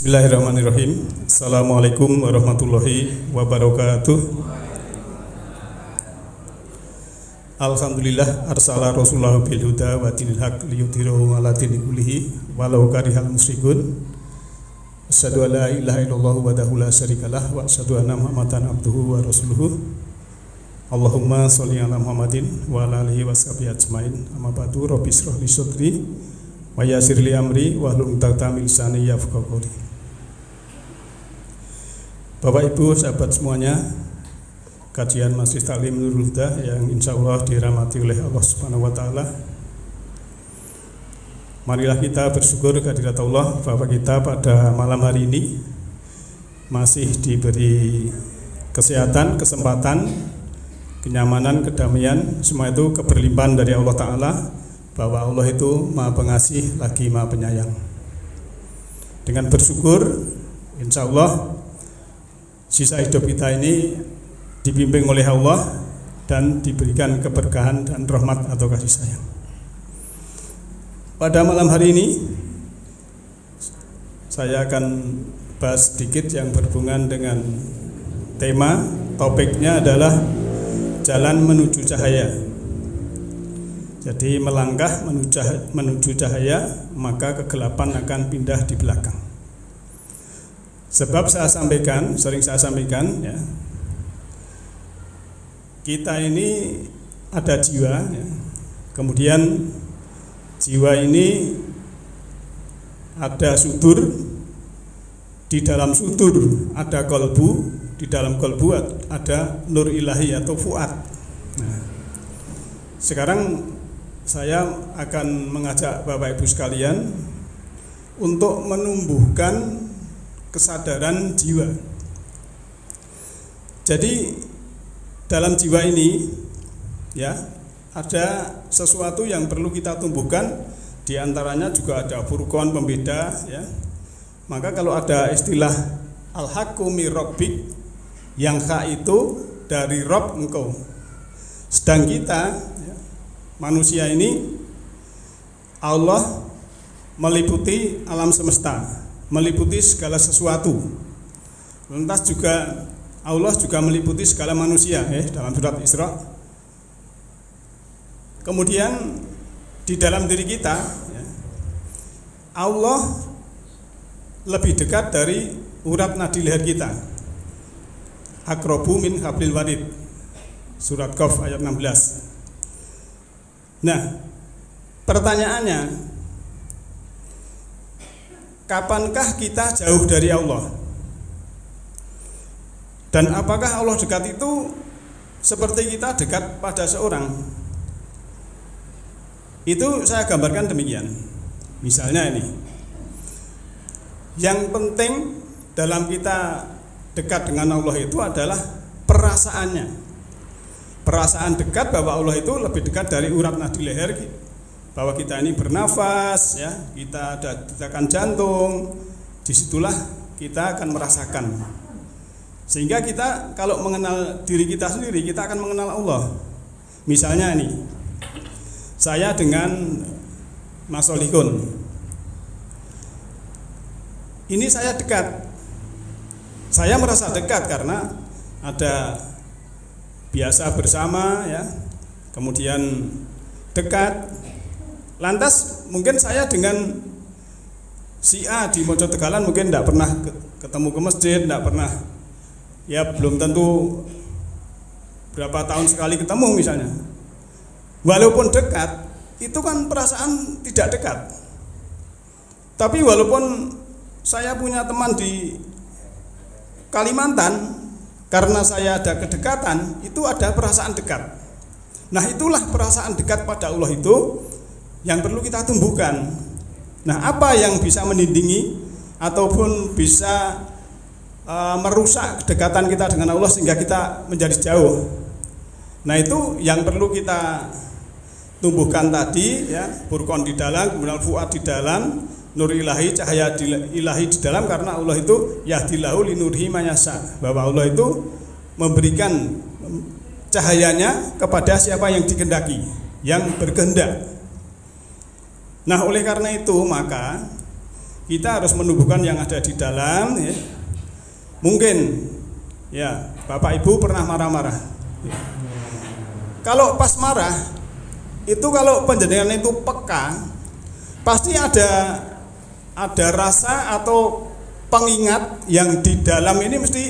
Bismillahirrahmanirrahim. Assalamualaikum warahmatullahi wabarakatuh. Alhamdulillah arsala rasulahu bil huda wa dinil haq liyudhhirahu 'ala dini kullihi walau karihal musyrikun. Asyhadu an la ilaha illallah wahdahu la syarikalah wa asyhadu anna Muhammadan abduhu wa rasuluhu. Allahumma sholli ala Muhammadin wa ala alihi washabihi ajmain. Amma ba'du, rabbi shrah li sadri wa yassir li amri wahlul 'uqdatam min lisani yafqahu qawli. Bapak Ibu sahabat semuanya, kajian Majelis Taklim Nurul Huda yang insya Allah dirahmati oleh Allah Subhanahu wa Ta'ala. Marilah kita bersyukur kehadirat Allah bahwa kita pada malam hari ini masih diberi kesehatan, kesempatan, kenyamanan, kedamaian, semua itu keberlimpahan dari Allah Ta'ala, bahwa Allah itu Maha Pengasih lagi Maha Penyayang. Dengan bersyukur, insya Allah sisa hidup kita ini dibimbing oleh Allah dan diberikan keberkahan dan rahmat atau kasih sayang. Pada malam hari ini saya akan bahas sedikit yang berhubungan dengan tema, topiknya adalah jalan menuju cahaya. Jadi melangkah menuju cahaya, maka kegelapan akan pindah di belakang. Sebab sering saya sampaikan ya, kita ini ada jiwa ya. Kemudian jiwa ini ada sudur, di dalam sudur ada kolbu, di dalam kolbu ada nur ilahi atau fuad. Nah, sekarang saya akan mengajak Bapak Ibu sekalian untuk menumbuhkan kesadaran jiwa. Jadi dalam jiwa ini ya ada sesuatu yang perlu kita tumbuhkan, di antaranya juga ada furqan, pembeda ya. Maka kalau ada istilah al-haqqu mir rabbik, yang hak itu dari Rabb engkau. Sedang kita ya, manusia ini Allah meliputi alam semesta, meliputi segala sesuatu. Lantas juga Allah juga meliputi segala manusia dalam surat Isra. Kemudian di dalam diri kita ya, Allah lebih dekat dari urat nadi leher kita. Aqrabu min hablil warid. Surat Qaf ayat 16. Nah, pertanyaannya, kapankah kita jauh dari Allah? Dan apakah Allah dekat itu seperti kita dekat pada seorang? Itu saya gambarkan demikian. Misalnya ini, yang penting dalam kita dekat dengan Allah itu adalah perasaannya. Perasaan dekat bahwa Allah itu lebih dekat dari urat nadi leher, bahwa kita ini bernafas ya, kita ada detakan jantung, disitulah kita akan merasakan. Sehingga kita kalau mengenal diri kita sendiri, kita akan mengenal Allah. Misalnya ini, saya dengan Mas Solihun, ini saya dekat, saya merasa dekat karena ada biasa bersama ya, kemudian dekat. Lantas mungkin saya dengan si A di Mojo Tegalan mungkin tidak pernah ketemu ke masjid, tidak pernah ya, belum tentu berapa tahun sekali ketemu misalnya. Walaupun dekat, itu kan perasaan tidak dekat. Tapi walaupun saya punya teman di Kalimantan, karena saya ada kedekatan, itu ada perasaan dekat. Nah, itulah perasaan dekat pada Allah itu yang perlu kita tumbuhkan. Nah, apa yang bisa menindingi ataupun bisa merusak kedekatan kita dengan Allah sehingga kita menjadi jauh? Nah, itu yang perlu kita tumbuhkan tadi ya, furqan di dalam, kemudian fuad di dalam, nur ilahi, cahaya ilahi di dalam, karena Allah itu yahdilahu linurhi mayasa, bahwa Allah itu memberikan cahayanya kepada siapa yang dikehendaki, yang berkehendak. Nah, oleh karena itu maka kita harus menumbuhkan yang ada di dalam ya. Mungkin ya Bapak Ibu pernah marah-marah ya. Kalau pas marah itu, kalau panjenengan itu peka, pasti ada rasa atau pengingat yang di dalam ini, mesti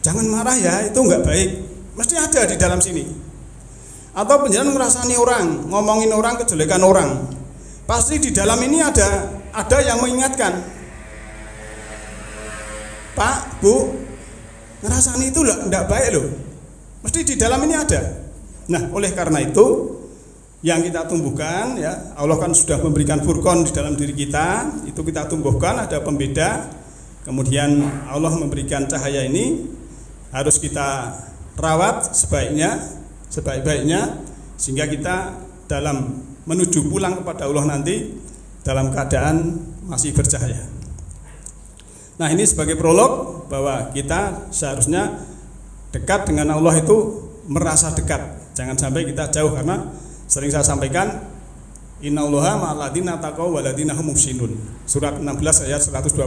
jangan marah ya, itu enggak baik, mesti ada di dalam sini. Atau panjenengan ngerasani orang, ngomongin orang, kejelekan orang, pasti di dalam ini ada yang mengingatkan, Pak, Bu, ngerasani itu enggak baik loh, mesti di dalam ini ada. Nah, oleh karena itu yang kita tumbuhkan ya, Allah kan sudah memberikan furqan di dalam diri kita, itu kita tumbuhkan, ada pembeda. Kemudian Allah memberikan cahaya ini, harus kita rawat sebaik-baiknya, sehingga kita dalam menuju pulang kepada Allah nanti dalam keadaan masih bercahaya. Nah, ini sebagai prolog bahwa kita seharusnya dekat dengan Allah itu merasa dekat. Jangan sampai kita jauh, karena sering saya sampaikan, innallaha ma'al ladzina taqaw wal ladzina hum muhsinun. Surat 16 ayat 128,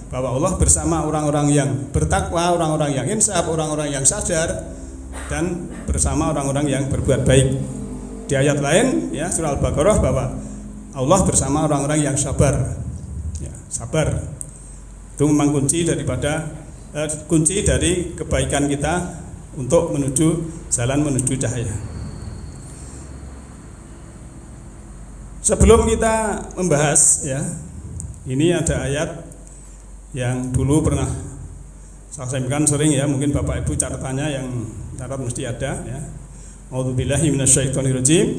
bahwa Allah bersama orang-orang yang bertakwa, orang-orang yang insaf, orang-orang yang sadar, dan bersama orang-orang yang berbuat baik. Di ayat lain ya, surah Al-Baqarah, bahwa Allah bersama orang-orang yang sabar. Ya, sabar itu memang kunci dari kebaikan kita untuk jalan menuju cahaya. Sebelum kita membahas ya, ini ada ayat yang dulu pernah saya sampaikan sering ya, mungkin Bapak Ibu catatannya yang catat mesti ada ya. A'udzubillahi minasyaitonirrajim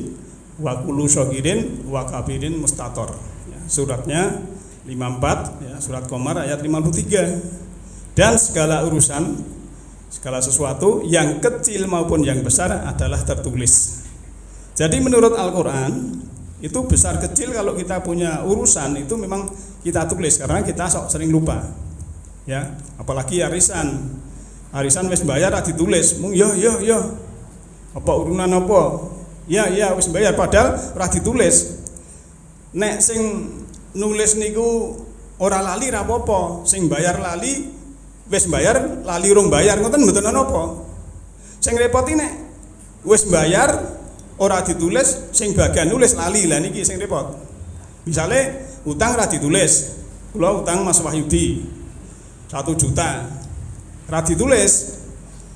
wa kullu syagirin wa kabirin mustator ya, suratnya 54 ya, surat Qamar ayat 53. Dan segala urusan, segala sesuatu yang kecil maupun yang besar adalah tertulis. Jadi menurut Al-Quran itu besar kecil, kalau kita punya urusan itu memang kita tulis, karena kita sering lupa ya. Apalagi arisan wis bayar ditulis, mung yo apa urunan apa ya wis bayar, padahal ora ditulis. Nek sing nulis niku ora lali ra apa-apa, sing bayar lali, wis bayar lali urung bayar, ngoten mboten ana apa. Sing repoti nek wis bayar ora ditulis, sing bagian nulis lali, lah niki sing repot. Misale utang ora ditulis, kula utang Mas Wahyudi 1 juta, ora ditulis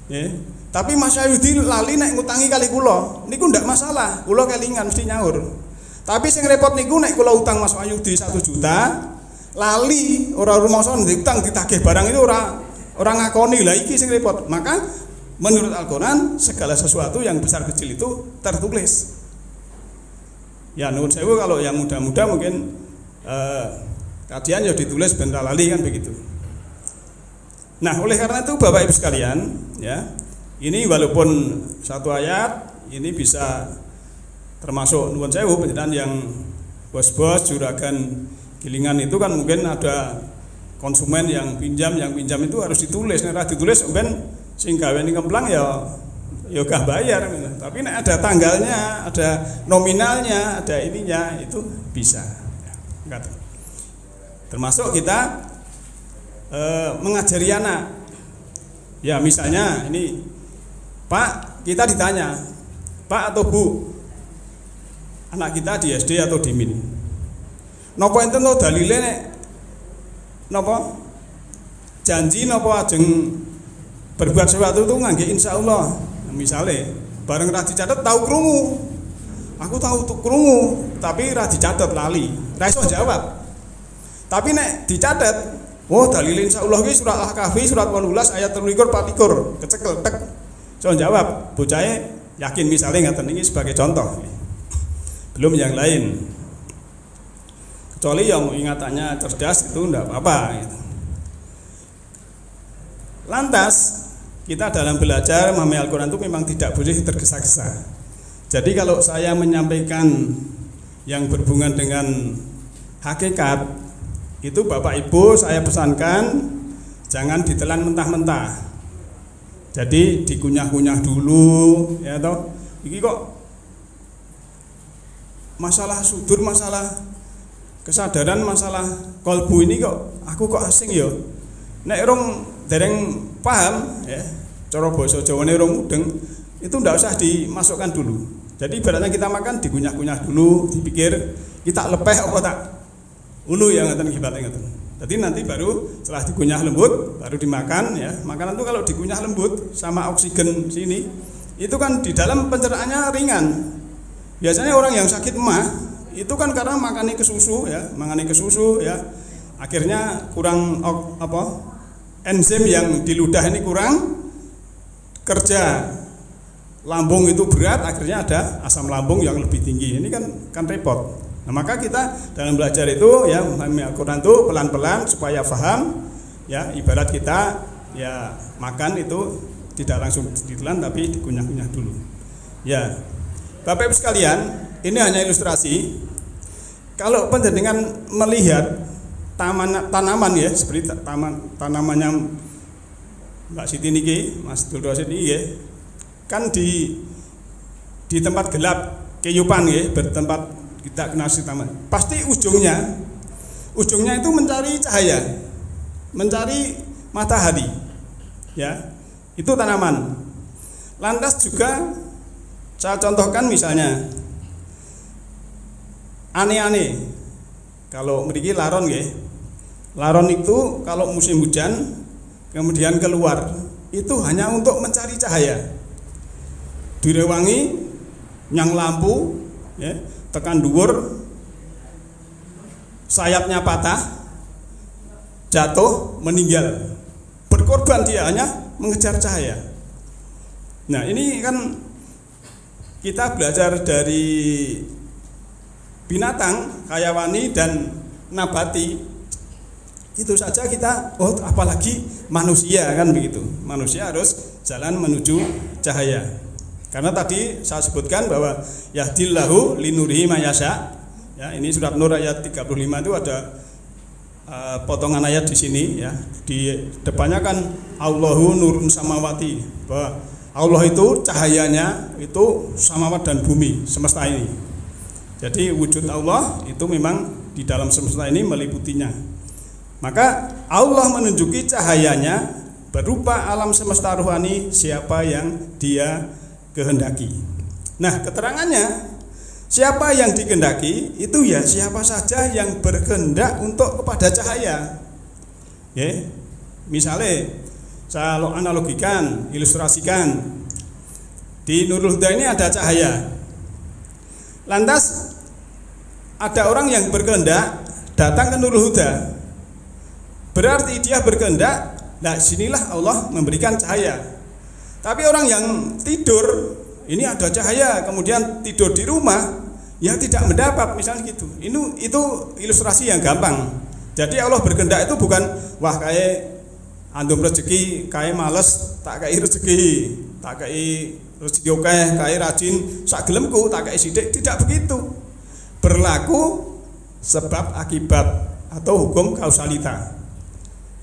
ya. Tapi Mas Wahyudi lali nek ngutangi kali kula, niku ndak masalah, kula kelingan mesti nyaur. Tapi sing repot niku nek kula utang Mas Wahyudi 1 juta, lali ora rumangsa utang ditagih barang itu ora ngakoni, lah iki sing repot. Maka menurut Al-Qur'an segala sesuatu yang besar kecil itu tertulis. Ya nuwun sewu, kalau yang muda-muda mungkin kajian ya ditulis ben lali kan begitu. Nah, oleh karena itu Bapak Ibu sekalian ya, ini walaupun satu ayat ini bisa termasuk nuwun sewu penjelasan yang bos-bos juragan gilingan itu kan, mungkin ada konsumen yang pinjam itu harus ditulis. Nek ditulis ben sing gawe ning kemplang ya gak bayar. Tapi nek ada tanggalnya, ada nominalnya, ada ininya, itu bisa. Termasuk kita mengajari anak. Ya misalnya ini, Pak, kita ditanya, Pak atau Bu, anak kita di SD atau di MIN, napa enten to dalile nek napa janji napa ajeng berbuat sesuatu itu ngangge insyaallah. Misale bareng ra dicatet tahu krungu, aku tahu krungu tapi ra dicatet lali, ra iso jawab. Tapi nek dicatet, oh dalile insyaallah ki surat Al-Kahfi surat 18 ayat 23-24 kecekel tek iso jawab. Bocahe yakin, misale ngaten iki sebagai contoh. Belum yang lain. Kecuali yang ingatannya cerdas itu enggak apa-apa gitu. Lantas kita dalam belajar memahami Al-Quran itu memang tidak boleh tergesa-gesa. Jadi kalau saya menyampaikan yang berhubungan dengan hakikat, itu Bapak Ibu saya pesankan jangan ditelan mentah-mentah. Jadi dikunyah-kunyah dulu ya toh. Iki kok masalah sudur, masalah kesadaran masalah kolbu ini kok aku kok asing ya. Nek rong dereng paham ya, cara basa Jawane rong mudeng, itu ndak usah dimasukkan dulu. Jadi ibaratnya kita makan dikunyah-kunyah dulu, dipikir kita lepeh apa tak ulu ya ngoten ibaratnya ngoten. Jadi nanti baru setelah dikunyah lembut baru dimakan ya. Makanan itu kalau dikunyah lembut sama oksigen sini itu kan di dalam pencernaannya ringan. Biasanya orang yang sakit emah itu kan karena makani kesusu ya, akhirnya kurang enzim yang di ludah ini kurang kerja, lambung itu berat, akhirnya ada asam lambung yang lebih tinggi. Ini kan repot. Nah, maka kita dalam belajar itu ya memahami Al-Qur'an itu pelan-pelan supaya paham ya, ibarat kita ya makan itu tidak langsung ditelan tapi dikunyah-kunyah dulu. Ya. Bapak Ibu sekalian, ini hanya ilustrasi. Kalau panjenengan melihat tanaman ya, seperti tanamannya Mbak Siti niki, Mas Duldosit niki ya, kan di tempat gelap, keyupan ya, bertempat kita kenal si taman. Pasti ujungnya itu mencari cahaya, mencari matahari. Ya, itu tanaman. Lantas juga saya contohkan misalnya aneh-aneh. Kalau mriki laron nggih. Laron itu kalau musim hujan kemudian keluar itu hanya untuk mencari cahaya. Direwangi nyang lampu ya, tekan dhuwur sayapnya patah, jatuh, meninggal. Berkorban dia hanya mengejar cahaya. Nah, ini kan kita belajar dari binatang, hayawani dan nabati. Itu saja kita, apalagi manusia kan begitu. Manusia harus jalan menuju cahaya. Karena tadi saya sebutkan bahwa yahdillahu linurihi mayasya. Ya, ini surat Nur ayat 35 itu ada potongan ayat di sini ya. Di depannya kan Allahu nurun samawati, bahwa Allah itu cahayanya itu samawat dan bumi, semesta ini. Jadi wujud Allah itu memang di dalam semesta ini meliputinya. Maka Allah menunjuki cahayanya berupa alam semesta rohani siapa yang dia kehendaki. Nah, keterangannya siapa yang dikehendaki itu ya siapa saja yang berkehendak untuk kepada cahaya. Ya. Misalnya saya analogikan, ilustrasikan. Di Nurul Huda ini ada cahaya. Lantas ada orang yang berkehendak datang ke Nurul Huda. Berarti dia berkehendak, nah sinilah Allah memberikan cahaya. Tapi orang yang tidur, ini ada cahaya, kemudian tidur di rumah, ya tidak mendapat, misalnya gitu. Itu ilustrasi yang gampang. Jadi Allah berkehendak itu bukan, wah kayak antum rezeki, kayak males, tak kayak rezeki, tak kayak rezeki oke, kayak rajin, sak gelemku, tak kayak sidik, tidak begitu. Berlaku sebab akibat atau hukum kausalita.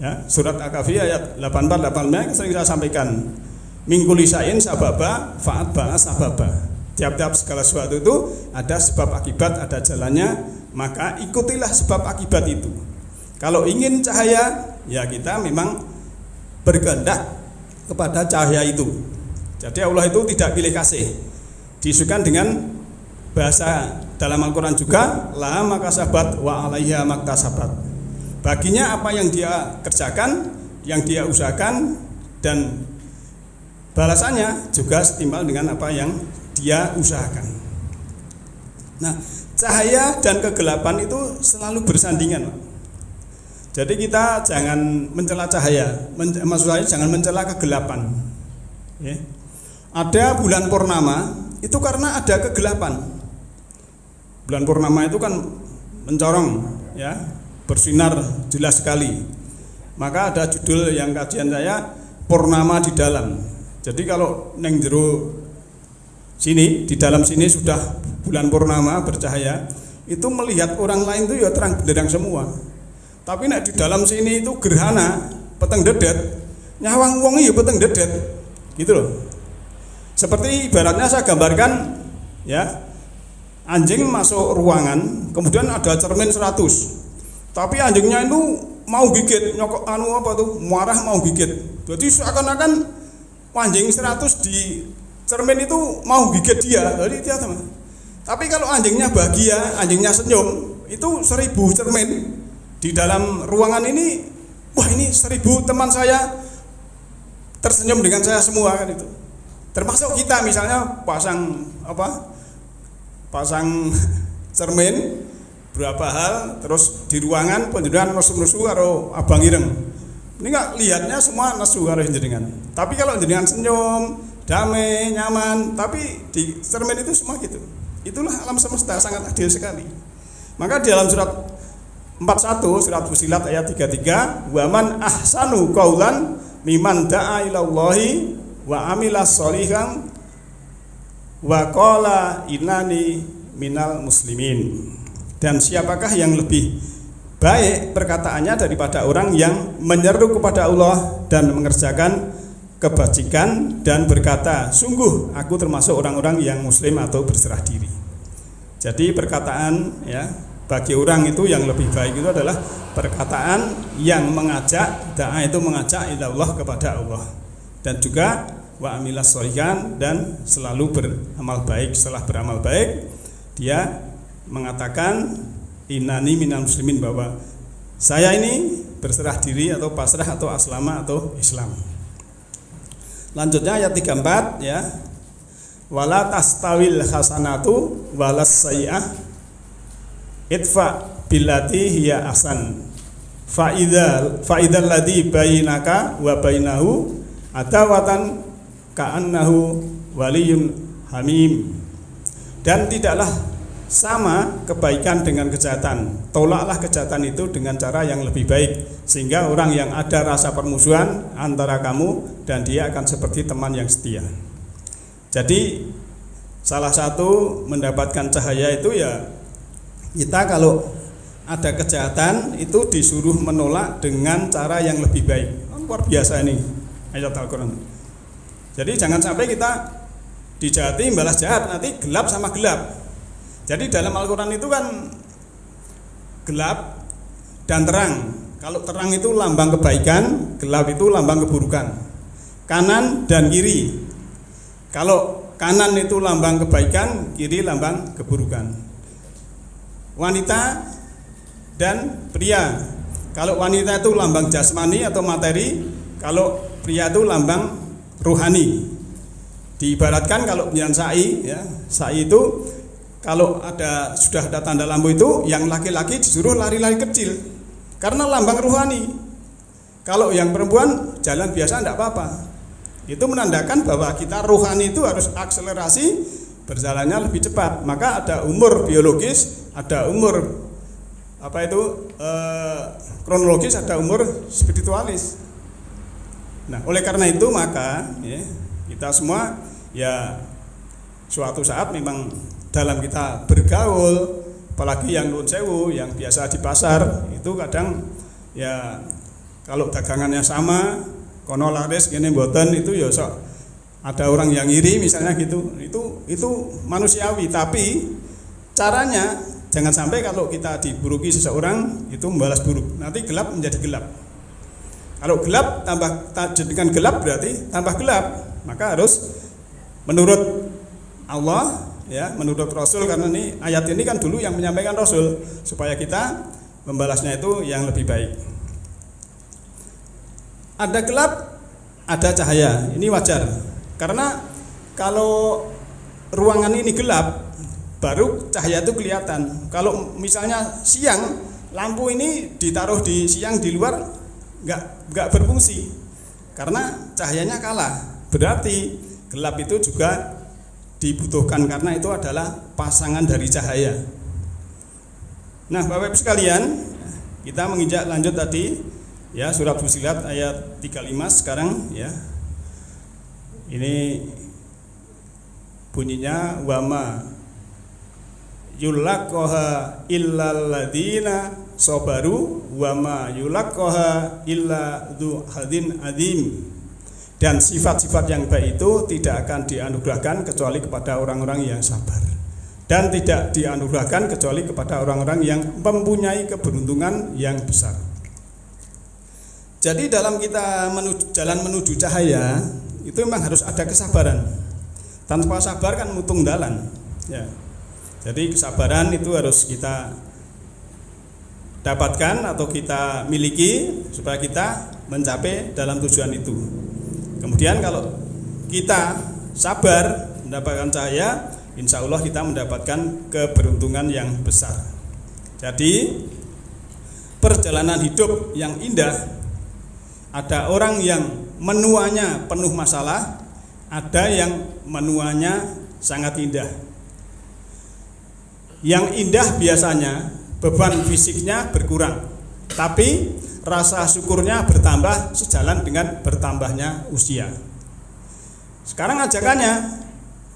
Ya, surat Al-Kahfi ayat 84-85 sering saya sampaikan. Mingkulisain sababa fa'at ba'as sababa. Tiap-tiap segala sesuatu itu ada sebab akibat, ada jalannya, maka ikutilah sebab akibat itu. Kalau ingin cahaya, ya kita memang berkehendak kepada cahaya itu. Jadi Allah itu tidak pilih kasih. Diisukan dengan bahasa dalam Al-Quran juga, la makasabat wa alaiha maktasabat. Baginya apa yang dia kerjakan, yang dia usahakan, dan balasannya juga setimbal dengan apa yang dia usahakan. Nah, cahaya dan kegelapan itu selalu bersandingan. Jadi kita jangan mencela cahaya, maksud saya jangan mencela kegelapan. Ya. Ada bulan purnama itu karena ada kegelapan. Bulan purnama itu kan mencorong, ya, bersinar jelas sekali. Maka ada judul yang kajian saya, purnama di dalam. Jadi kalau neng jero sini, di dalam sini sudah bulan purnama bercahaya, itu melihat orang lain itu ya terang benderang semua. Tapi nek di dalam sini itu gerhana, peteng dedet, nyawang wong ya peteng dedet. Gitu loh. Seperti ibaratnya saya gambarkan ya, anjing masuk ruangan, kemudian ada cermin 100. Tapi anjingnya itu mau gigit, nyokok marah mau gigit. Jadi seakan-akan anjing 100 di cermin itu mau gigit dia. Jadi dia teman. Tapi kalau anjingnya bahagia, anjingnya senyum, itu 1000 cermin di dalam ruangan ini, wah ini 1000 teman saya tersenyum dengan saya semua kan itu. Termasuk kita misalnya pasang cermin berapa hal, terus di ruangan penjenengan nesu-nesu karo abang ireng. Ini enggak lihatnya semua nesu karo jenengan. Tapi kalau jenengan senyum, damai, nyaman, tapi di cermin itu semua gitu. Itulah alam semesta, sangat adil sekali. Maka di dalam surat 41 surat Fussilat ayat 33, wa man ahsanu qaulan mimman da'a ilallahi wa amilas sholihan wa qala innani minal muslimin. Dan siapakah yang lebih baik perkataannya daripada orang yang menyeru kepada Allah dan mengerjakan kebajikan dan berkata, sungguh aku termasuk orang-orang yang muslim atau berserah diri. Jadi perkataan ya bagi orang itu yang lebih baik itu adalah perkataan yang mengajak, da'a itu mengajak ilallah kepada Allah, dan juga wa amilas sholihan, dan selalu beramal baik. Setelah beramal baik dia mengatakan innani minal muslimin, bahwa saya ini berserah diri atau pasrah atau aslama atau Islam. Lanjutnya ayat 34 ya. Wala tastawil hasanatu walas sayyi'ah idfa billati hiya ahsan fa idzal ladzi bainaka wa bainahu adawatan ka'annahu waliyyun hamim. Dan tidaklah sama kebaikan dengan kejahatan. Tolaklah kejahatan itu dengan cara yang lebih baik, sehingga orang yang ada rasa permusuhan antara kamu dan dia akan seperti teman yang setia. Jadi salah satu mendapatkan cahaya itu ya kita kalau ada kejahatan itu disuruh menolak dengan cara yang lebih baik. Luar biasa ini ayat Al-Quran. Jadi jangan sampai kita dijahati balas jahat, nanti gelap sama gelap. Jadi dalam Al-Quran itu kan gelap dan terang. Kalau terang itu lambang kebaikan, gelap itu lambang keburukan. Kanan dan kiri. Kalau kanan itu lambang kebaikan, kiri lambang keburukan. Wanita dan pria. Kalau wanita itu lambang jasmani atau materi, kalau pria itu lambang ruhani. Diibaratkan kalau penyan sa'i ya, sa'i itu kalau sudah ada tanda lampu itu, yang laki-laki disuruh lari-lari kecil karena lambang ruhani. Kalau yang perempuan jalan biasa tidak apa-apa. Itu menandakan bahwa kita ruhani itu harus akselerasi berjalannya lebih cepat. Maka ada umur biologis, ada umur kronologis, ada umur spiritualis. Nah, oleh karena itu maka ya, kita semua ya suatu saat memang dalam kita bergaul, apalagi yang nuwun sewu, yang biasa di pasar itu kadang ya kalau dagangannya sama, kono laris gini mboten, itu ya sok ada orang yang iri misalnya gitu. Itu manusiawi, tapi caranya jangan sampai kalau kita diburuki seseorang itu membalas buruk. Nanti gelap menjadi gelap. Kalau gelap dengan gelap berarti tambah gelap. Maka harus menurut Allah ya, menurut Rasul, karena ini ayat ini kan dulu yang menyampaikan Rasul, supaya kita membalasnya itu yang lebih baik. Ada gelap, ada cahaya, ini wajar. Karena kalau ruangan ini gelap, baru cahaya itu kelihatan. Kalau misalnya siang, lampu ini ditaruh di siang di luar nggak berfungsi, karena cahayanya kalah. Berarti gelap itu juga dibutuhkan, karena itu adalah pasangan dari cahaya. Nah, Bapak Ibu sekalian, kita menginjak lanjut tadi ya surat Fussilat ayat 35 sekarang ya. Ini bunyinya wama yulaqqaha illal ladina sabaru wama yulaqqaha illa dzu hadin adzim. Dan sifat-sifat yang baik itu tidak akan dianugerahkan kecuali kepada orang-orang yang sabar. dan tidak dianugerahkan kecuali kepada orang-orang yang mempunyai keberuntungan yang besar. Jadi dalam kita jalan menuju cahaya itu memang harus ada kesabaran. Tanpa sabar kan mutung dalan. Ya. Jadi kesabaran itu harus kita dapatkan atau kita miliki supaya kita mencapai dalam tujuan itu. Kemudian kalau kita sabar mendapatkan cahaya, insya Allah kita mendapatkan keberuntungan yang besar. Jadi perjalanan hidup yang indah, ada orang yang menuanya penuh masalah, ada yang menuanya sangat indah. Yang indah biasanya beban fisiknya berkurang, tapi rasa syukurnya bertambah sejalan dengan bertambahnya usia. Sekarang ajakannya,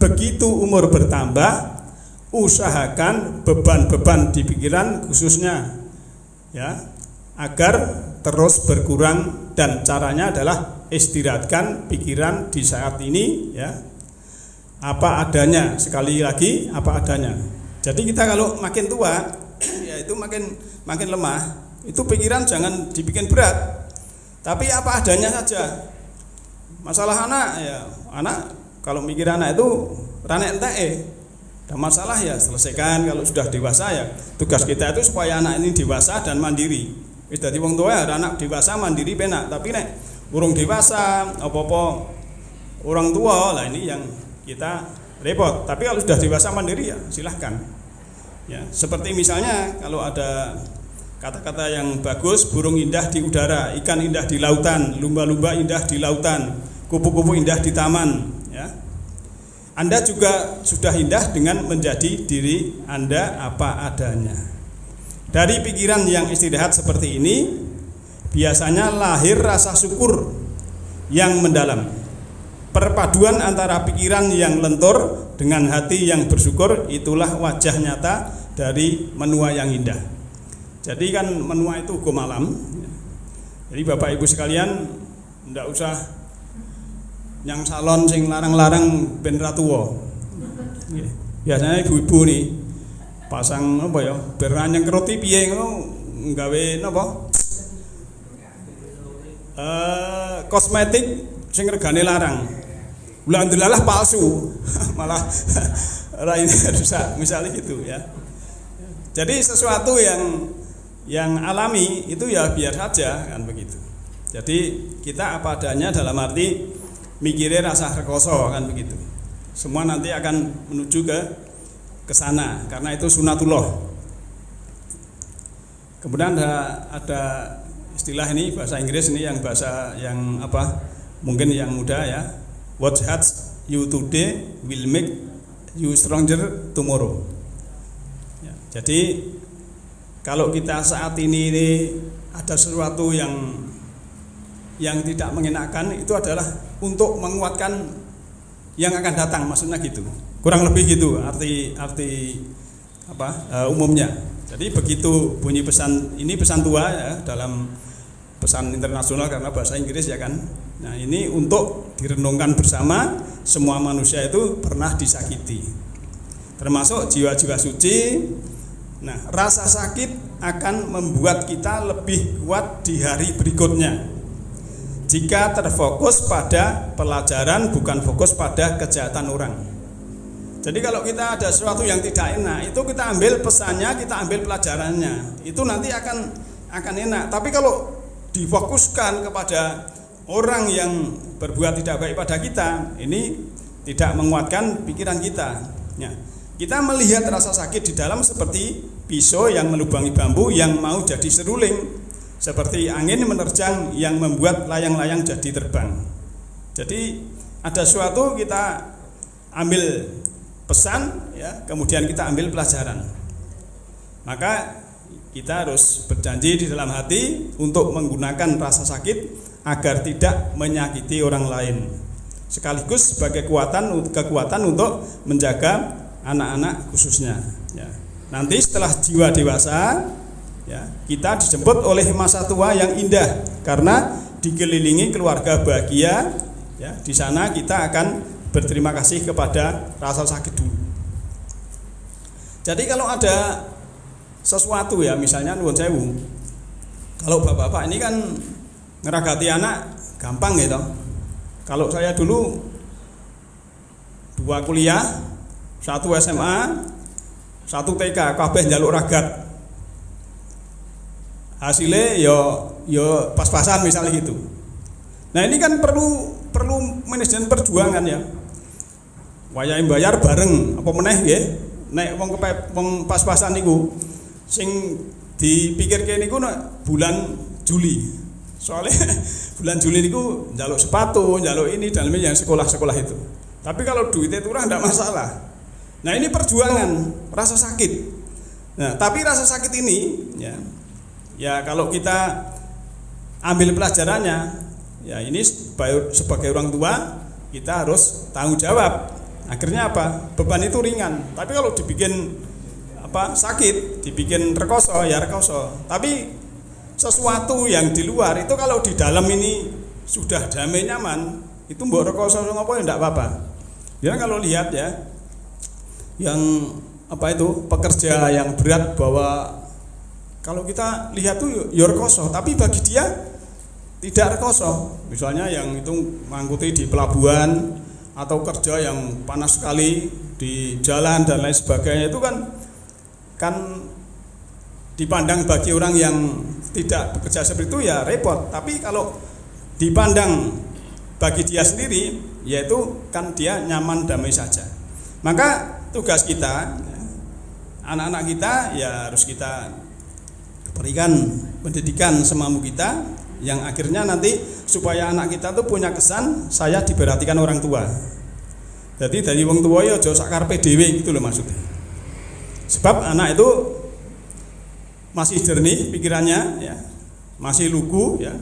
begitu umur bertambah, usahakan beban-beban di pikiran khususnya ya, agar terus berkurang, dan caranya adalah istirahatkan pikiran di saat ini ya, apa adanya, sekali lagi apa adanya. Jadi kita kalau makin tua ya itu makin lemah, itu pikiran jangan dibikin berat, tapi apa adanya saja. Masalah anak ya, anak kalau mikir anak itu ranek ente, ada masalah ya selesaikan. Kalau sudah dewasa ya tugas kita itu supaya anak ini dewasa dan mandiri. Wis dadi wong tua ya anak dewasa mandiri penak, tapi nek urung dewasa apa-apa orang tua lah ini yang kita repot. Tapi kalau sudah dewasa mandiri ya silahkan. Ya, seperti misalnya kalau ada kata-kata yang bagus, burung indah di udara, ikan indah di lautan, lumba-lumba indah di lautan, kupu-kupu indah di taman ya. Anda juga sudah indah dengan menjadi diri Anda apa adanya. Dari pikiran yang istirahat seperti ini biasanya lahir rasa syukur yang mendalam. Perpaduan antara pikiran yang lentur dengan hati yang bersyukur, itulah wajah nyata dari menua yang indah. Jadi kan menua itu hukum alam. Jadi Bapak Ibu sekalian ndak usah yang salon sing larang-larang ben ra tuwa. Biasanya ibu-ibu nih pasang apa ya, beranyang keroti piye ngono nggawe napa? Kosmetik sing regane larang. Alhamdulillah palsu, malah ini rusak, misalnya gitu ya. Jadi sesuatu yang alami itu ya biar saja kan begitu. Jadi kita apa adanya dalam arti mikirnya rasa rekoso kan begitu. Semua nanti akan menuju ke sana karena itu sunatullah. Kemudian ada istilah ini bahasa Inggris ini yang bahasa yang apa? Mungkin yang muda ya. What hurts you today will make you stronger tomorrow. Ya, jadi kalau kita saat ini ada sesuatu yang tidak mengenakan, itu adalah untuk menguatkan yang akan datang, maksudnya gitu. Kurang lebih gitu arti umumnya. Jadi begitu bunyi pesan ini, pesan tua ya, dalam pesan internasional karena bahasa Inggris ya kan. Nah ini untuk direnungkan bersama, semua manusia itu pernah disakiti, termasuk jiwa-jiwa suci. Nah rasa sakit akan membuat kita lebih kuat di hari berikutnya jika terfokus pada pelajaran, bukan fokus pada kejahatan orang. Jadi kalau kita ada sesuatu yang tidak enak, itu kita ambil pesannya, kita ambil pelajarannya, itu nanti akan enak. Tapi kalau difokuskan kepada orang yang berbuat tidak baik pada kita, ini tidak menguatkan pikiran kita. Ya, kita melihat rasa sakit di dalam seperti pisau yang melubangi bambu yang mau jadi seruling, seperti angin menerjang yang membuat layang-layang jadi terbang. Jadi ada sesuatu kita ambil pesan, ya, kemudian kita ambil pelajaran. Maka kita harus berjanji di dalam hati untuk menggunakan rasa sakit agar tidak menyakiti orang lain, sekaligus sebagai kekuatan untuk menjaga anak-anak khususnya. Ya. Nanti setelah jiwa dewasa, ya, kita dijemput oleh masa tua yang indah karena dikelilingi keluarga bahagia. Ya, di sana kita akan berterima kasih kepada rasa sakit dulu. Jadi kalau ada sesuatu ya, misalnya nuwun sewu, kalau bapak-bapak ini kan ngeragati anak gampang gitu. Kalau saya dulu 2 kuliah, 1 SMA, 1 TK, kabeh njaluk ragat. Hasilnya yo pas-pasan misalnya gitu. Nah ini kan perlu manajemen perjuangan ya. Wayahe bayar bareng apa meneh nggih. Nek wong pas-pasan niku sing dipikirke niku bulan Juli. Soalnya bulan Juli niku njaluk sepatu, njaluk ini dan lain yang sekolah-sekolah itu. Tapi kalau duitnya turun enggak masalah. Nah ini perjuangan, rasa sakit. Nah tapi rasa sakit ini ya kalau kita ambil pelajarannya, ya ini sebagai orang tua kita harus tanggung jawab. Akhirnya apa? Beban itu ringan. Tapi kalau dibikin sakit, dibikin rekoso ya rekoso. Tapi sesuatu yang di luar itu kalau di dalam ini sudah damai nyaman, itu mbok rekoso ngopo ya enggak apa-apa. Ya kalau lihat ya yang pekerja yang berat bahwa kalau kita lihat tuh ya rekoso, tapi bagi dia tidak rekoso. Misalnya yang itu mangkuti di pelabuhan atau kerja yang panas sekali di jalan dan lain sebagainya, itu kan dipandang bagi orang yang tidak bekerja seperti itu ya repot. Tapi kalau dipandang bagi dia sendiri, yaitu kan dia nyaman damai saja. Maka tugas kita, anak-anak kita ya harus kita berikan pendidikan semampu kita, yang akhirnya nanti supaya anak kita tuh punya kesan saya diperhatikan orang tua. Jadi dari wong tua ya aja sak karepe dhewe gitu loh maksudnya. Sebab anak itu masih jernih pikirannya ya, masih lugu ya.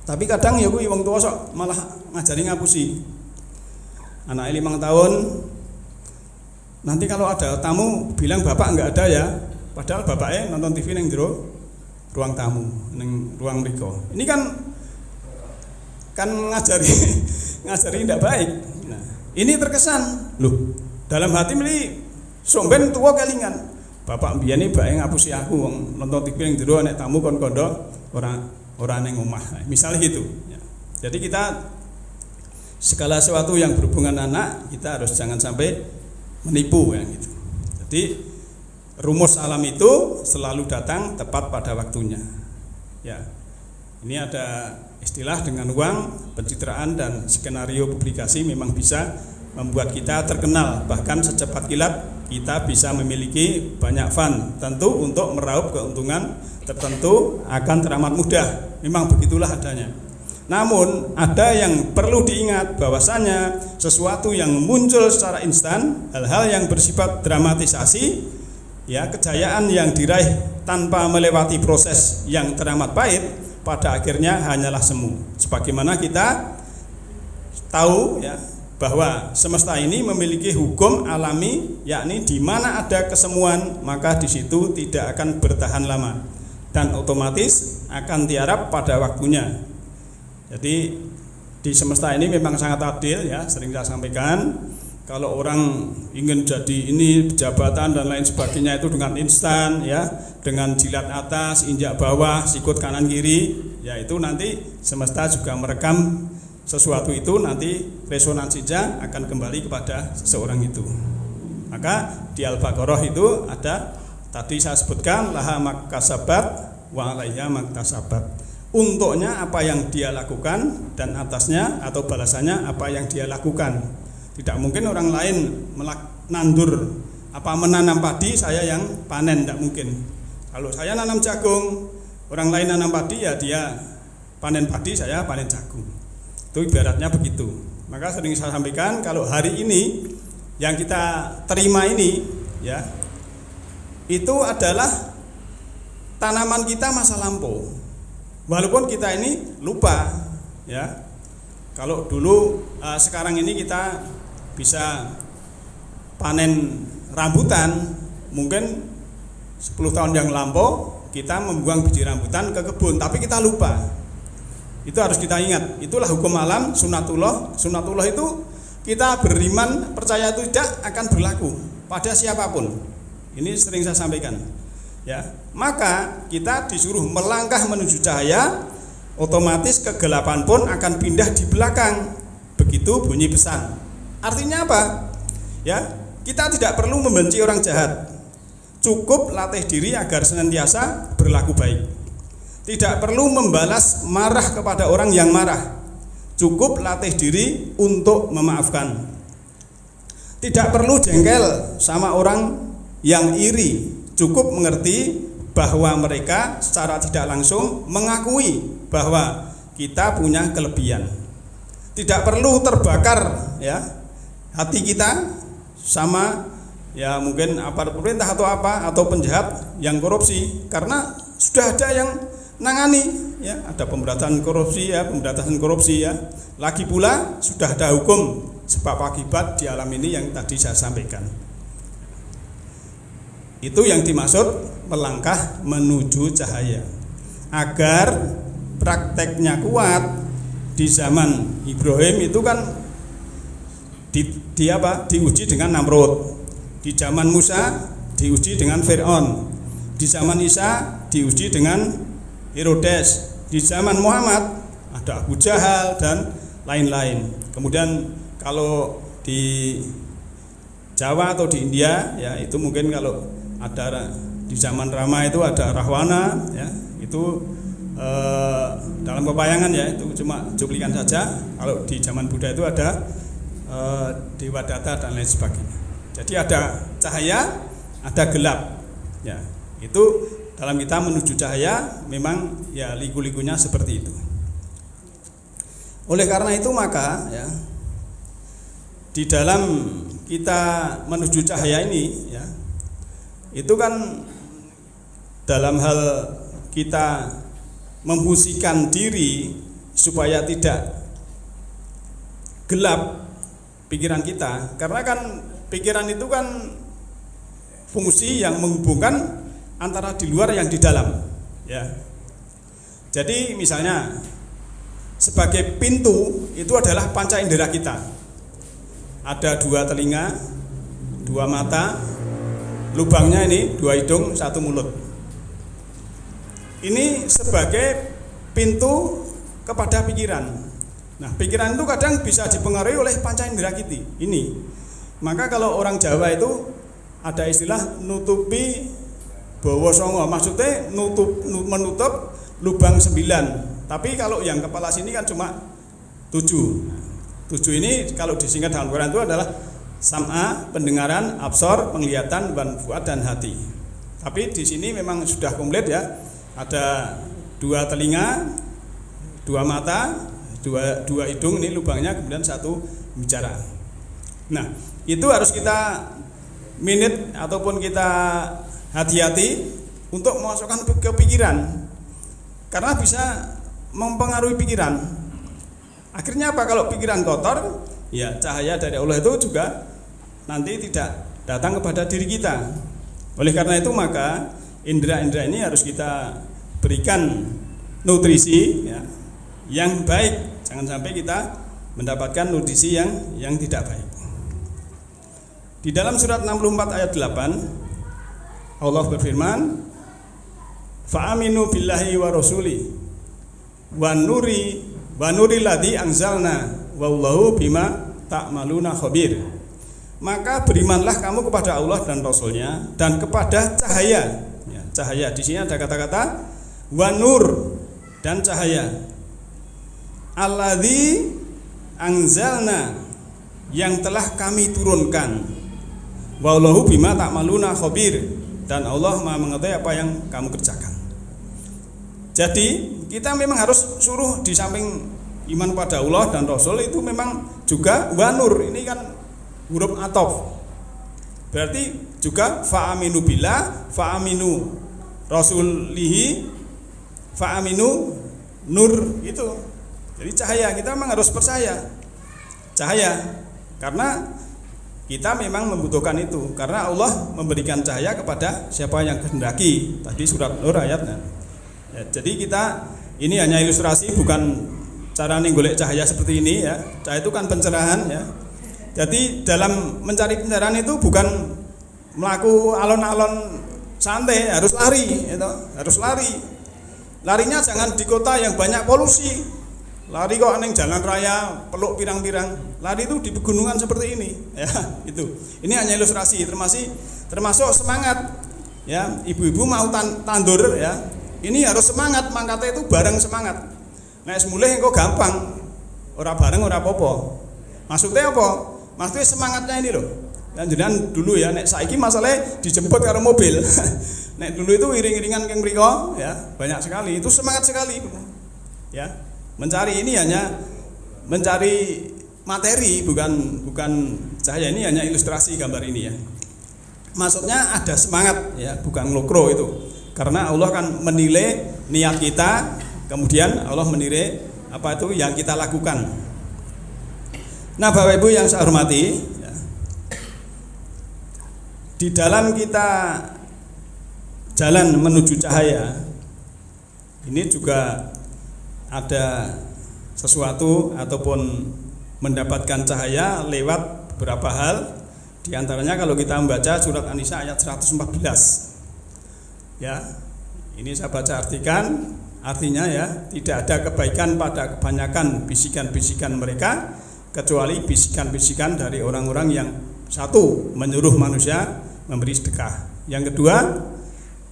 Tapi kadang ya kuwi wong tua sok malah ngajari ngapusi. Anak 5 tahun nanti kalau ada tamu bilang bapak enggak ada ya. Padahal bapaknya nonton TV neng jero ruang tamu, neng ruang mriko. Ini kan ngajari tidak baik. Nah, ini terkesan, loh, dalam hati meli somben tua kelingan. Bapak mbiyane bae ngapusi aku wong nonton TV neng jero nek tamu kon kondo ora neng omah. Misalnya gitu. Ya. Jadi kita segala sesuatu yang berhubungan anak kita harus jangan sampai menipu ya gitu. Jadi rumus alam itu selalu datang tepat pada waktunya. Ya, ini ada istilah dengan uang, pencitraan dan skenario publikasi memang bisa membuat kita terkenal. Bahkan secepat kilat kita bisa memiliki banyak fund. Tentu untuk meraup keuntungan tertentu akan teramat mudah. Memang begitulah adanya. Namun ada yang perlu diingat bahwasanya sesuatu yang muncul secara instan, hal-hal yang bersifat dramatisasi, ya kejayaan yang diraih tanpa melewati proses yang teramat pahit, pada akhirnya hanyalah semu. Sebagaimana kita tahu ya bahwa semesta ini memiliki hukum alami, yakni di mana ada kesemuan maka di situ tidak akan bertahan lama dan otomatis akan tiarap pada waktunya. Jadi di semesta ini memang sangat adil ya, sering saya sampaikan. Kalau orang ingin jadi ini jabatan dan lain sebagainya itu dengan instan ya, dengan jilat atas, injak bawah, sikut kanan kiri, ya itu nanti semesta juga merekam sesuatu itu, nanti resonansinya akan kembali kepada seseorang itu. Maka di Al-Baqarah itu ada tadi saya sebutkan laha makkasabat wa 'alaiha maktasabat. Untuknya apa yang dia lakukan dan atasnya atau balasannya apa yang dia lakukan. Tidak mungkin orang lain nandur menanam padi saya yang panen, tidak mungkin. Kalau saya nanam jagung, orang lain nanam padi ya dia panen padi, saya panen jagung. Itu ibaratnya begitu. Maka sering saya sampaikan kalau hari ini yang kita terima ini ya itu adalah tanaman kita masa lampau. Walaupun kita ini lupa ya. Kalau dulu sekarang ini kita bisa panen rambutan, mungkin 10 tahun yang lampau kita membuang biji rambutan ke kebun, tapi kita lupa. Itu harus kita ingat. Itulah hukum alam, sunatullah. Sunatullah itu kita beriman, percaya itu tidak akan berlaku pada siapapun. Ini sering saya sampaikan. Ya, maka kita disuruh melangkah menuju cahaya, otomatis kegelapan pun akan pindah di belakang. Begitu bunyi pesan. Artinya apa? Ya, kita tidak perlu membenci orang jahat. Cukup latih diri agar senantiasa berlaku baik. Tidak perlu membalas marah kepada orang yang marah. Cukup latih diri untuk memaafkan. Tidak perlu jengkel sama orang yang iri. Cukup mengerti bahwa mereka secara tidak langsung mengakui bahwa kita punya kelebihan. Tidak perlu terbakar ya hati kita sama ya mungkin aparat pemerintah atau apa atau penjahat yang korupsi, karena sudah ada yang nangani ya, ada pemberantasan korupsi ya. Lagi pula sudah ada hukum sebab akibat di alam ini yang tadi saya sampaikan. Itu yang dimaksud melangkah menuju cahaya. Agar prakteknya kuat. Di zaman Ibrahim itu kan diuji dengan Namrud. Di zaman Musa diuji dengan Fir'aun. Di zaman Isa diuji dengan Herodes. Di zaman Muhammad ada Abu Jahal dan lain-lain. Kemudian kalau di Jawa atau di India ya itu mungkin kalau ada di zaman Rama itu ada Rahwana ya, itu dalam pewayangan ya, itu cuma cuplikan saja. Kalau di zaman Buddha itu ada Dewa Data dan lain sebagainya. Jadi ada cahaya, ada gelap ya. Itu dalam kita menuju cahaya memang ya liku-likunya seperti itu. Oleh karena itu maka ya di dalam kita menuju cahaya ini ya, itu kan dalam hal kita memfungsikan diri supaya tidak gelap pikiran kita, karena kan pikiran itu kan fungsi yang menghubungkan antara di luar yang di dalam ya. Jadi misalnya sebagai pintu itu adalah panca indera kita. Ada 2 telinga, 2 mata, lubangnya ini 2 hidung, 1 mulut. Ini sebagai pintu kepada pikiran. Nah, pikiran itu kadang bisa dipengaruhi oleh panca indera kita ini. Maka kalau orang Jawa itu ada istilah nutupi bawa songo, maksudnya menutup lubang 9. Tapi kalau yang kepala sini kan cuma 7. 7 ini kalau disingkat dalam Quran itu adalah sam'a, pendengaran, absor, penglihatan, wan fuad dan hati. Tapi di sini memang sudah komplit ya. Ada 2 telinga, 2 mata, 2 hidung ini lubangnya, kemudian 1 bicara. Nah, itu harus kita minit ataupun kita hati-hati untuk memasukkan ke pikiran, karena bisa mempengaruhi pikiran. Akhirnya apa? Kalau pikiran kotor, ya cahaya dari Allah itu juga nanti tidak datang kepada diri kita. Oleh karena itu maka indera-indera ini harus kita berikan nutrisi ya, yang baik. Jangan sampai kita mendapatkan nutrisi yang tidak baik. Di dalam surat 64 ayat 8 Allah berfirman, fa'aminu billahi wa rasuli wa nuri ladzi anzalna wallahu bima ta'maluna khabir. Maka berimanlah kamu kepada Allah dan Rasulnya dan kepada cahaya. Ya, cahaya di sini ada kata-kata wa nur dan cahaya. Alladzi anzalna, yang telah kami turunkan. Wallahu bima ta'maluna khabir, dan Allah Maha mengetahui apa yang kamu kerjakan. Jadi kita memang harus suruh di samping iman pada Allah dan Rasul itu memang juga wa nur. Ini kan huruf ataf. Berarti juga fa'aminu billah, fa'aminu rasulihi, fa'aminu nur itu. Jadi cahaya, kita memang harus percaya cahaya, karena kita memang membutuhkan itu, karena Allah memberikan cahaya kepada siapa yang kehendaki. Tadi surat Nur ayatnya ya, jadi kita ini hanya ilustrasi, bukan cara golek cahaya seperti ini ya. Cahaya itu kan pencerahan ya. Jadi dalam mencari pencerahan itu bukan melaku alon-alon santai harus lari, itu harus lari. Larinya jangan di kota yang banyak polusi. Lari kok neng jalan raya peluk pirang-pirang. Lari itu di pegunungan seperti ini, ya itu. Ini hanya ilustrasi, termasuk semangat. Ya, ibu-ibu mau tandur ya. Ini harus semangat, mangkatnya itu bareng semangat. Nek semuleh engko gampang. Ora bareng ora apa-apa. Maksudnya apa? Maksudnya semangatnya ini loh. Dan jenengan dulu ya, nek saiki masalahnya dijemput karo mobil. Nek dulu itu iring-iringan keng mriko ya, banyak sekali. Itu semangat sekali. Ya. Mencari ini hanya mencari materi, bukan cahaya. Ini hanya ilustrasi gambar ini ya. Maksudnya ada semangat ya, bukan nglokro itu. Karena Allah kan menilai niat kita, kemudian Allah menilai apa itu yang kita lakukan. Nah, Bapak Ibu yang saya hormati, ya, di dalam kita jalan menuju cahaya, ini juga ada sesuatu ataupun mendapatkan cahaya lewat beberapa hal. Di antaranya kalau kita membaca surat An-Nisa ayat 114. Ya. Ini saya baca artinya ya, tidak ada kebaikan pada kebanyakan bisikan-bisikan mereka kecuali bisikan-bisikan dari orang-orang yang satu menyuruh manusia memberi sedekah, yang kedua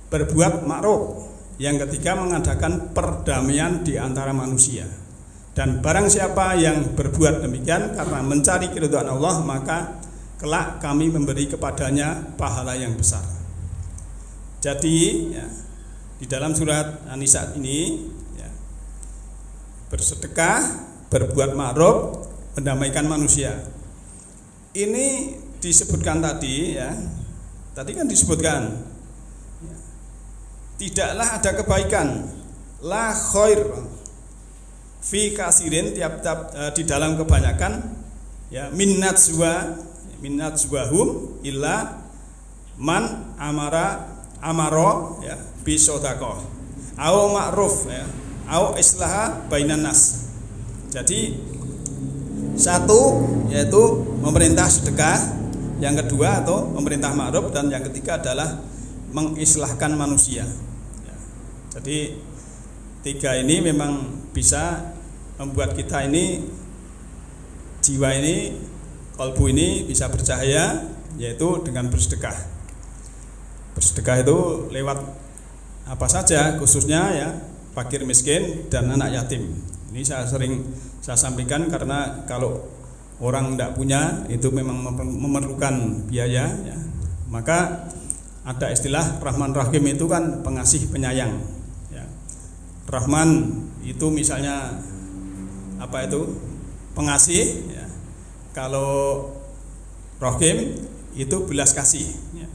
berbuat ma'ruf, yang ketiga mengadakan perdamaian di antara manusia. Dan barang siapa yang berbuat demikian karena mencari keridhaan Allah, maka kelak kami memberi kepadanya pahala yang besar. Jadi ya, di dalam surat An-Nisa ini ya, bersedekah, berbuat ma'ruf, mendamaikan manusia. Ini disebutkan tadi ya. Tadi kan disebutkan ya, tidaklah ada kebaikan la khair fi kasirin tiap-tiap di dalam kebanyakan ya minnat zuwahum illa man amaro ya bi sedekah au ma'ruf ya au islaha bainan nas. Jadi satu yaitu memerintah sedekah, yang kedua atau memerintah ma'ruf, dan yang ketiga adalah mengislahkan manusia. Ya. Jadi tiga ini memang bisa membuat kita ini, jiwa ini, kalbu ini bisa bercahaya, yaitu dengan bersedekah. Bersedekah itu lewat apa saja, khususnya ya fakir miskin dan anak yatim. Ini saya sampaikan karena kalau orang tidak punya itu memang memerlukan biaya ya. Maka ada istilah Rahman Rahim, itu kan pengasih penyayang ya. Rahman itu misalnya apa itu? Pengasih ya. Kalau Rahim itu belas kasih ya.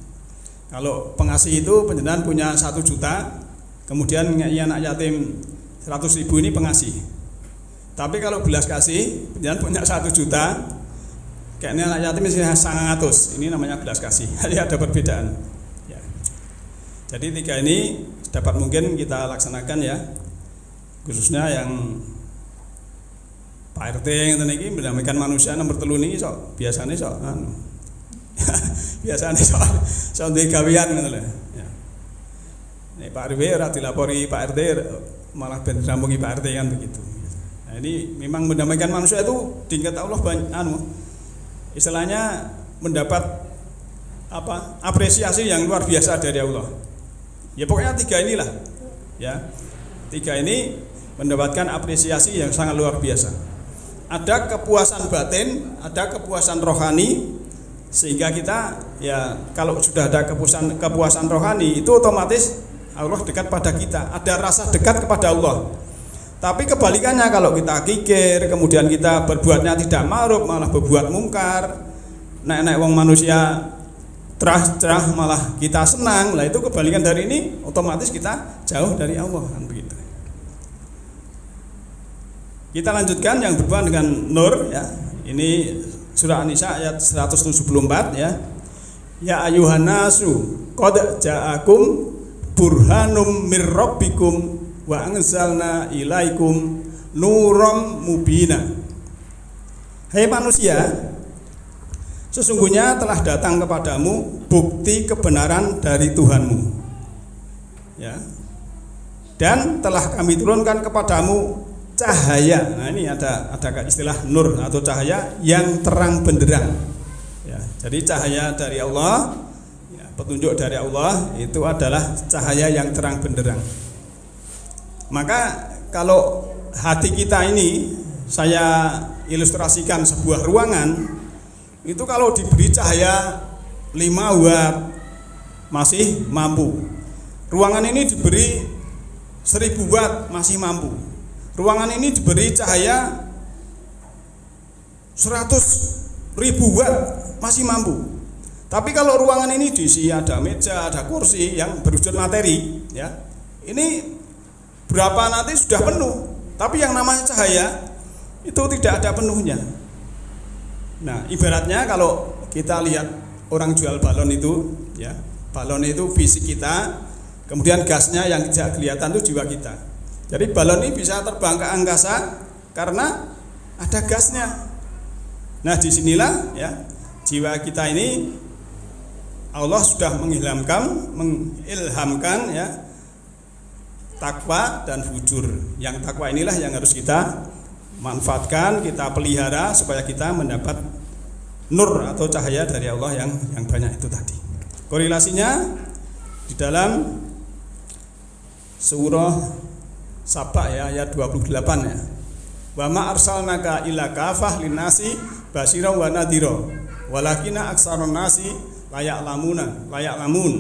Kalau pengasih itu penjenengan punya 1 juta, kemudian anak yatim 100.000, ini pengasih. Tapi kalau belas kasih, jangan punya 1 juta, kayaknya anak yatim misalnya 900, ini namanya belas kasih. Jadi ada perbedaan. Ya. Jadi tiga ini dapat mungkin kita laksanakan ya, khususnya yang Pak RT yang ini mendamaikan manusia nomor 3 ini sok biasanya sok biasanya sok ndek gawean ngono lho. Ya. Nek Pak RW ora dilapori Pak RT malah ben rampungi Pak RT kan begitu. Nah, ini memang mendamaikan manusia itu tingkat Allah banyak istilahnya mendapat apa? Apresiasi yang luar biasa dari Allah. Ya pokoknya tiga inilah. Ya. Tiga ini mendapatkan apresiasi yang sangat luar biasa. Ada kepuasan batin, ada kepuasan rohani, sehingga kita ya kalau sudah ada kepuasan rohani itu otomatis Allah dekat pada kita, ada rasa dekat kepada Allah. Tapi kebalikannya, kalau kita kikir, kemudian kita berbuatnya tidak ma'ruf, malah berbuat mungkar, naik wong manusia cerah malah kita senang, lah itu kebalikan dari ini, otomatis kita jauh dari Allah kan begitu. Kita lanjutkan yang berhubungan dengan nur ya. Ini surah An-Nisa ayat 174 ya. Ya ayuhan nasu qad ja'akum burhanum mir rabbikum wa anzalna ilaikum nuram mubina. Hai manusia, Sesungguhnya telah datang kepadamu bukti kebenaran dari Tuhanmu. Ya. Dan telah kami turunkan kepadamu cahaya. Nah, ini ada istilah nur atau cahaya yang terang benderang. Ya, jadi cahaya dari Allah, ya, petunjuk dari Allah itu adalah cahaya yang terang benderang. Maka kalau hati kita ini, saya ilustrasikan sebuah ruangan, itu kalau diberi cahaya 5 watt masih mampu. Ruangan ini diberi 1000 watt masih mampu. Ruangan ini diberi cahaya 100.000 watt masih mampu. Tapi kalau ruangan ini diisi ada meja, ada kursi yang berwujud materi, ya, ini berapa nanti sudah penuh. Tapi yang namanya cahaya itu tidak ada penuhnya. Nah, ibaratnya kalau kita lihat orang jual balon itu, ya, balon itu fisik kita, kemudian gasnya yang tidak kelihatan itu jiwa kita. Jadi balon ini bisa terbang ke angkasa karena ada gasnya. Nah, disinilah, ya, jiwa kita ini Allah sudah mengilhamkan, ya, takwa dan fujur. Yang takwa inilah yang harus kita manfaatkan, kita pelihara supaya kita mendapat nur atau cahaya dari Allah yang banyak itu tadi. Korelasinya di dalam surah Saba, ya, ayat 28, ya. Wa ma arsalnaka illa kafah linnasi basyira wa nadhira walakina aksarun nasi la ya'lamun.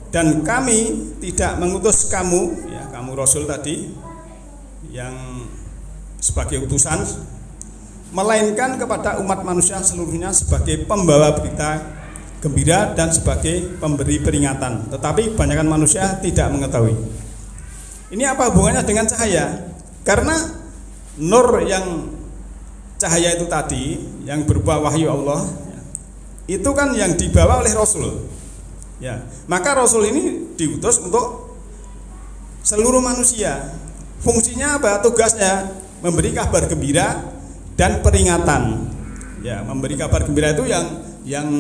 Dan kami tidak mengutus kamu, ya, kamu Rasul tadi yang sebagai utusan, melainkan kepada umat manusia seluruhnya sebagai pembawa berita gembira dan sebagai pemberi peringatan. Tetapi kebanyakan manusia tidak mengetahui. Ini apa hubungannya dengan cahaya? Karena nur yang cahaya itu tadi yang berupa wahyu Allah, ya, itu kan yang dibawa oleh Rasul. Ya, maka Rasul ini diutus untuk seluruh manusia. Fungsinya apa? Tugasnya memberi kabar gembira dan peringatan. Ya, memberi kabar gembira itu yang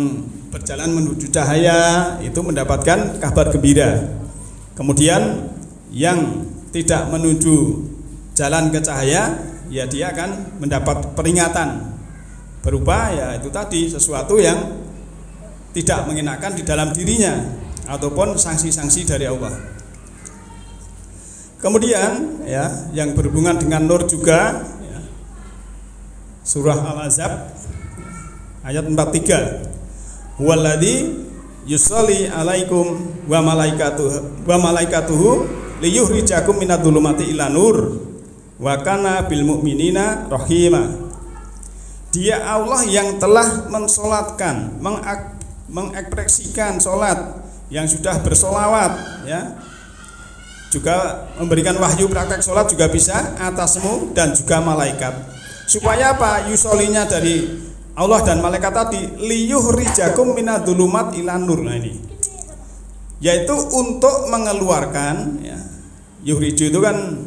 berjalan menuju cahaya itu mendapatkan kabar gembira. Kemudian yang tidak menuju jalan ke cahaya, ya dia akan mendapat peringatan berupa, ya, itu tadi sesuatu yang tidak mengenakan di dalam dirinya ataupun sanksi-sanksi dari Allah. Kemudian, ya, yang berhubungan dengan nur juga, ya, surah Al-Ahzab ayat 43. Huwallazi yusolli alaikum wa malaikatuhu liyukhrijakum minadh-dhulumati ila nur wa kana bil mu'minina rahima. Dia Allah yang telah mensolatkan, mengekspresikan solat, yang sudah bersolawat, ya, juga memberikan wahyu praktek sholat juga bisa atasmu dan juga malaikat. Supaya apa? Yusolinya dari Allah dan malaikat tadi liyukhrijakum minadh-dhulumat ila nur. Nah, ini yaitu untuk mengeluarkan, ya, yuhriju itu kan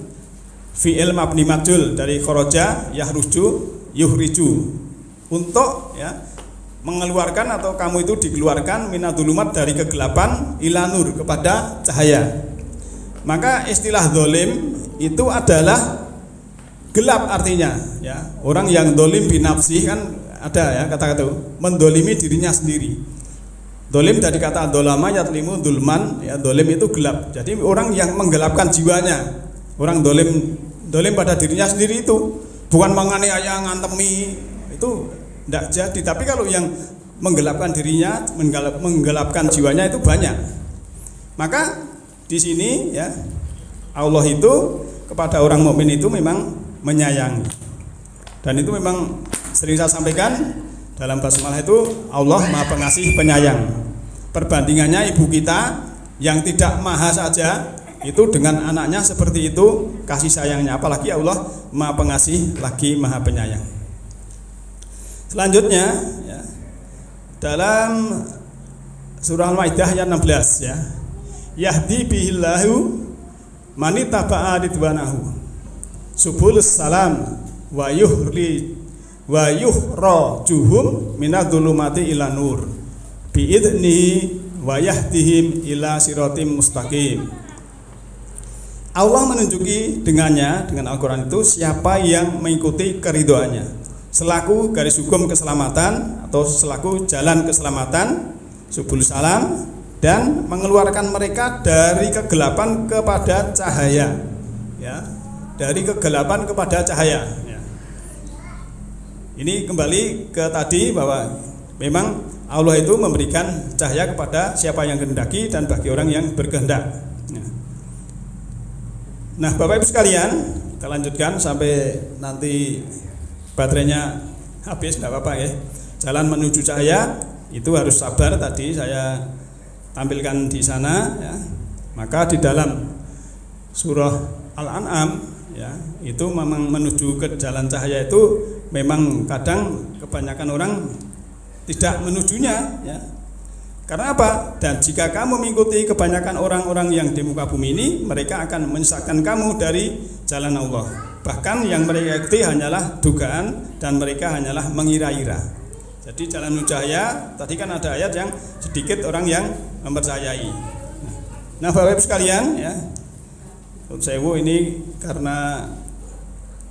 fi'il mabni majhul dari kharaja yahruju yuhriju, untuk, ya, mengeluarkan atau kamu itu dikeluarkan minadh-dhulumat dari kegelapan ila nur kepada cahaya. Maka istilah dolim itu adalah gelap artinya, ya. Orang yang dolim binafsih kan ada, ya, kata-kata mendolimi dirinya sendiri. Dolim dari kata dolama yatlimu dulman, ya, dolim itu gelap. Jadi orang yang menggelapkan jiwanya. Orang dolim pada dirinya sendiri itu bukan menganiaya, ngantemi, itu tidak jadi. Tapi kalau yang menggelapkan dirinya, menggelapkan jiwanya itu banyak. Maka di sini, ya, Allah itu kepada orang mukmin itu memang menyayangi. Dan itu memang sering saya sampaikan dalam basmalah itu Allah Maha Pengasih Penyayang. Perbandingannya ibu kita yang tidak maha saja itu dengan anaknya seperti itu kasih sayangnya, apalagi Allah Maha Pengasih lagi Maha Penyayang. Selanjutnya, ya, dalam surah Al-Maidah ayat 16, ya, yahdi bihillahu manitaba'a ridwanahu subulus salam wa wa yukhrajuhum minadh-dhulumati ila nur biidni wa yahdihim ila siratim mustaqim. Allah menunjuki dengannya, dengan Al-Quran itu, siapa yang mengikuti keridhoannya selaku garis hukum keselamatan atau selaku jalan keselamatan, subul salam, dan mengeluarkan mereka dari kegelapan kepada cahaya, ya, dari kegelapan kepada cahaya, ya. Ini kembali ke tadi bahwa memang Allah itu memberikan cahaya kepada siapa yang kehendaki dan bagi orang yang berkehendak. Nah, Bapak Ibu sekalian, kita lanjutkan sampai nanti baterainya habis, tidak apa-apa ya. Jalan menuju cahaya itu harus sabar, tadi saya tampilkan di sana, ya. Maka di dalam surah Al-An'am, ya, itu memang menuju ke jalan cahaya itu memang kadang kebanyakan orang tidak menujunya, ya. Karena apa? Dan jika kamu mengikuti kebanyakan orang-orang yang di muka bumi ini, mereka akan menyesatkan kamu dari jalan Allah. Bahkan yang mereka ikuti hanyalah dugaan dan mereka hanyalah mengira-ira. Jadi jalan menuju cahaya, tadi kan ada ayat yang sedikit orang yang mempercayai. Nah, Bapak Ibu sekalian, ya, sewu ini karena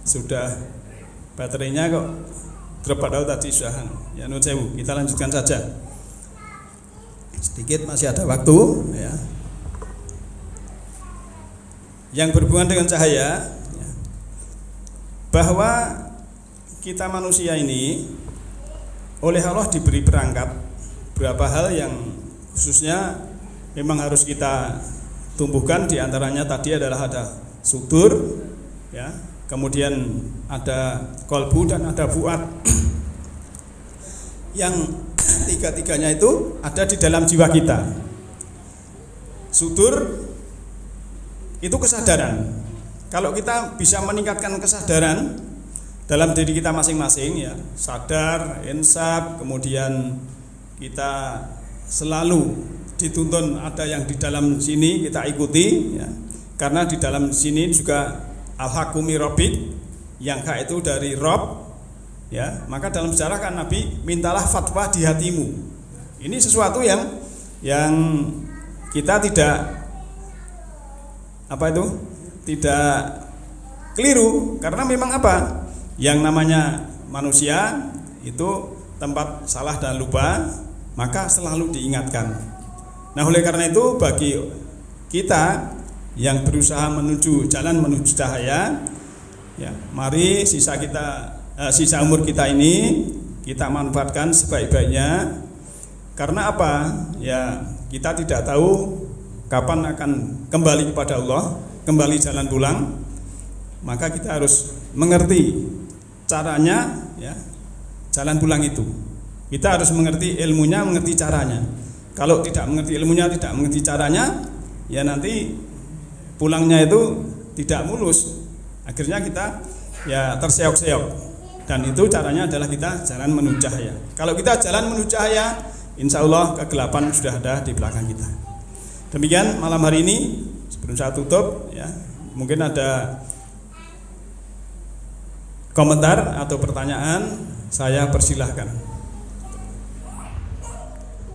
sudah baterainya kok drop padahal tadi sudah, ya, sewu, kita lanjutkan saja. Sedikit masih ada waktu, ya. Yang berhubungan dengan cahaya, ya, bahwa kita manusia ini oleh Allah diberi perangkat beberapa hal yang khususnya memang harus kita tumbuhkan. Di antaranya tadi adalah ada sudur, ya, kemudian ada kolbu dan ada fuad. Yang tiga-tiganya itu ada di dalam jiwa kita. Sudur itu kesadaran. Kalau kita bisa meningkatkan kesadaran dalam diri kita masing-masing, ya, sadar, insaf, kemudian kita selalu dituntun ada yang di dalam sini kita ikuti, ya. Karena di dalam sini juga al-haqqu mir rabbik, yang hak itu dari Rabb, ya. Maka dalam sejarah kan Nabi mintalah fatwa di hatimu. Ini sesuatu yang kita tidak tidak keliru, karena memang apa? Yang namanya manusia itu tempat salah dan lupa, maka selalu diingatkan. Nah, oleh karena itu bagi kita yang berusaha menuju jalan menuju cahaya, ya, mari sisa umur kita ini kita manfaatkan sebaik-baiknya. Karena apa? Ya, kita tidak tahu kapan akan kembali kepada Allah, kembali jalan pulang. Maka kita harus mengerti caranya, ya, jalan pulang itu. Kita harus mengerti ilmunya, mengerti caranya. Kalau tidak mengerti ilmunya, tidak mengerti caranya, ya nanti pulangnya itu tidak mulus. Akhirnya kita, ya, terseok-seok. Dan itu caranya adalah kita jalan menuju cahaya. Kalau kita jalan menuju cahaya, insya Allah kegelapan sudah ada di belakang kita. Demikian malam hari ini. Sebelum saya tutup, ya, mungkin ada komentar atau pertanyaan, saya persilahkan.